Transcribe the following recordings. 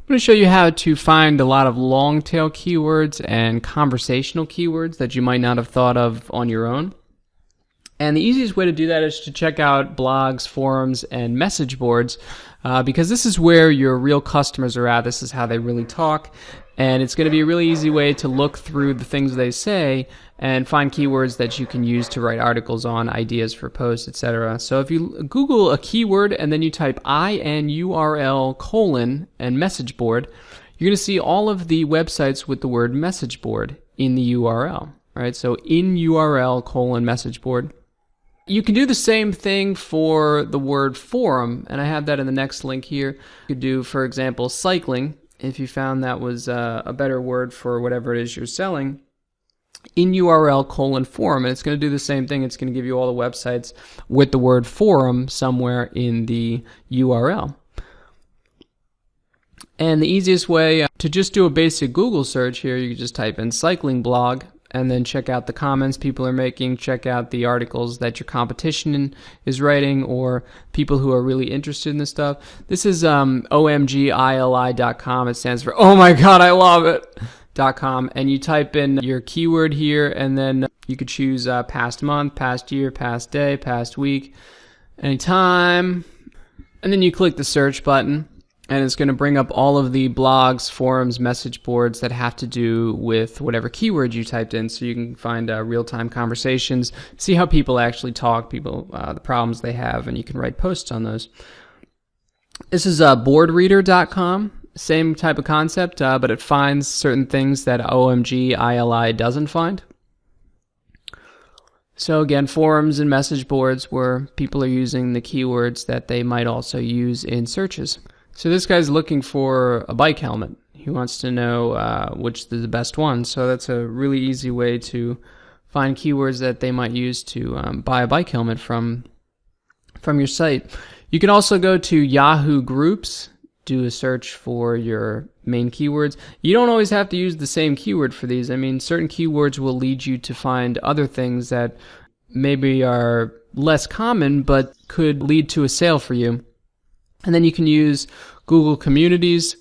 I'm going to show you how to find a lot of long tail keywords and conversational keywords that you might not have thought of on your own. And the easiest way to do that is to check out blogs, forums, and message boards because this is where your real customers are at. This is how they really talk. And it's going to be a really easy way to look through the things they say and find keywords that you can use to write articles on, ideas for posts, etc. So if you Google a keyword and then you type INURL : and message board, you're going to see all of the websites with the word message board in the URL. All right, so INURL : message board. You can do the same thing for the word forum, and I have that in the next link here. You could do, for example, cycling, if you found that was a better word for whatever it is you're selling. INURL : forum, and it's going to do the same thing. It's going to give you all the websites with the word forum somewhere in the URL. And the easiest way to just do a basic Google search here, you can just type in cycling blog, and then check out the comments people are making, check out the articles that your competition is writing, or people who are really interested in this stuff. This is omgili.com. It stands for "Oh my God, I love it." .com, and you type in your keyword here, and then you could choose past month, past year, past day, past week, anytime, and then you click the search button. And it's going to bring up all of the blogs, forums, message boards that have to do with whatever keyword you typed in. So you can find real-time conversations, see how people actually talk, the problems they have, and you can write posts on those. This is boardreader.com. Same type of concept, but it finds certain things that OMGILI doesn't find. So again, forums and message boards where people are using the keywords that they might also use in searches. So this guy's looking for a bike helmet. He wants to know which is the best one. So that's a really easy way to find keywords that they might use to buy a bike helmet from your site. You can also go to Yahoo Groups, do a search for your main keywords. You don't always have to use the same keyword for these. I mean, certain keywords will lead you to find other things that maybe are less common but could lead to a sale for you. And then you can use Google Communities.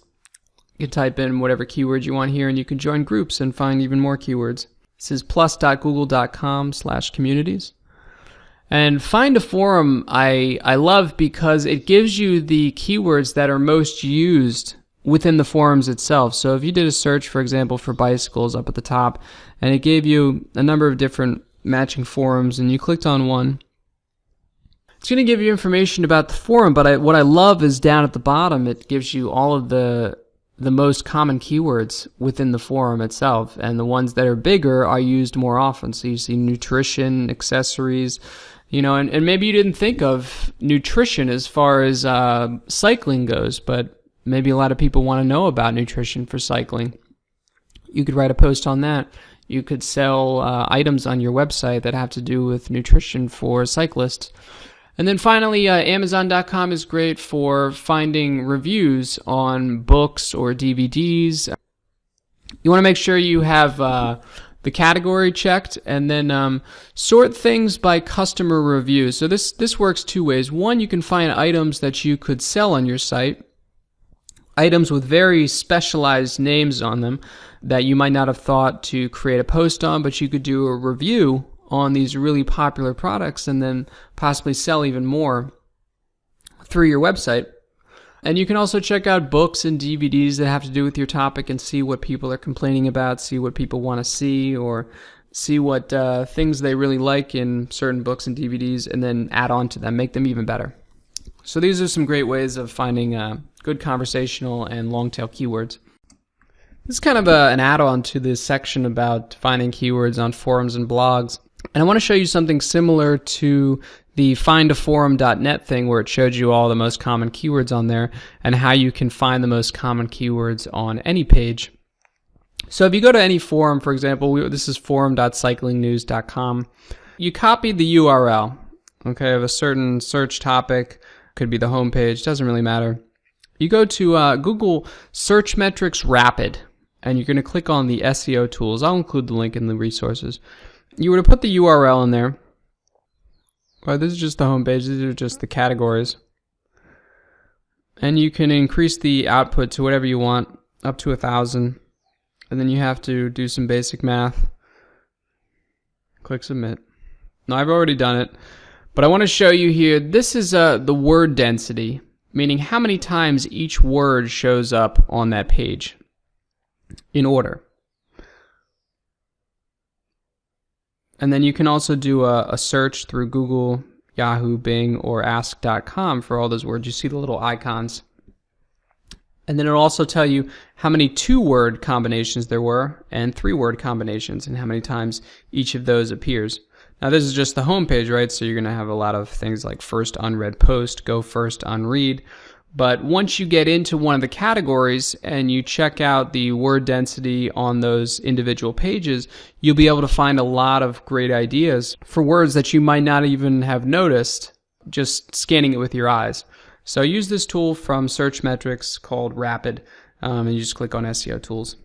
You can type in whatever keyword you want here, and you can join groups and find even more keywords. This is plus.google.com/communities. And find a forum I love because it gives you the keywords that are most used within the forums itself. So if you did a search, for example, for bicycles up at the top, and it gave you a number of different matching forums, and you clicked on one, it's going to give you information about the forum, but what I love is down at the bottom, it gives you all of the most common keywords within the forum itself, and the ones that are bigger are used more often. So you see nutrition, accessories, and maybe you didn't think of nutrition as far as cycling goes, but maybe a lot of people want to know about nutrition for cycling. You could write a post on that. You could sell items on your website that have to do with nutrition for cyclists. And then finally, Amazon.com is great for finding reviews on books or DVDs. You want to make sure you have the category checked, and then sort things by customer review. So this works two ways. One, you can find items that you could sell on your site, items with very specialized names on them that you might not have thought to create a post on, but you could do a review on these really popular products and then possibly sell even more through your website. And you can also check out books and DVDs that have to do with your topic and see what people are complaining about, see what people want to see, or see what things they really like in certain books and DVDs, and then add on to them, make them even better. So these are some great ways of finding good conversational and long-tail keywords. This is kind of an add-on to this section about finding keywords on forums and blogs. And I want to show you something similar to the findaforum.net thing where it showed you all the most common keywords on there and how you can find the most common keywords on any page. So if you go to any forum, for example, this is forum.cyclingnews.com, you copy the URL, okay, of a certain search topic, could be the homepage, doesn't really matter. You go to Google Search Metrics Rapid, and you're going to click on the SEO tools. I'll include the link in the resources. You were to put the URL in there. Well, this is just the homepage. These are just the categories. And you can increase the output to whatever you want, up to 1,000. And then you have to do some basic math. Click submit. Now I've already done it, but I want to show you here, this is the word density, meaning how many times each word shows up on that page in order. And then you can also do a search through Google, Yahoo, Bing, or ask.com for all those words. You see the little icons. And then it'll also tell you how many 2-word combinations there were and 3-word combinations and how many times each of those appears. Now this is just the home page, right? So you're going to have a lot of things like first unread post, go first unread. But once you get into one of the categories and you check out the word density on those individual pages, you'll be able to find a lot of great ideas for words that you might not even have noticed just scanning it with your eyes. So use this tool from Search Metrics called Rapid, and you just click on SEO tools.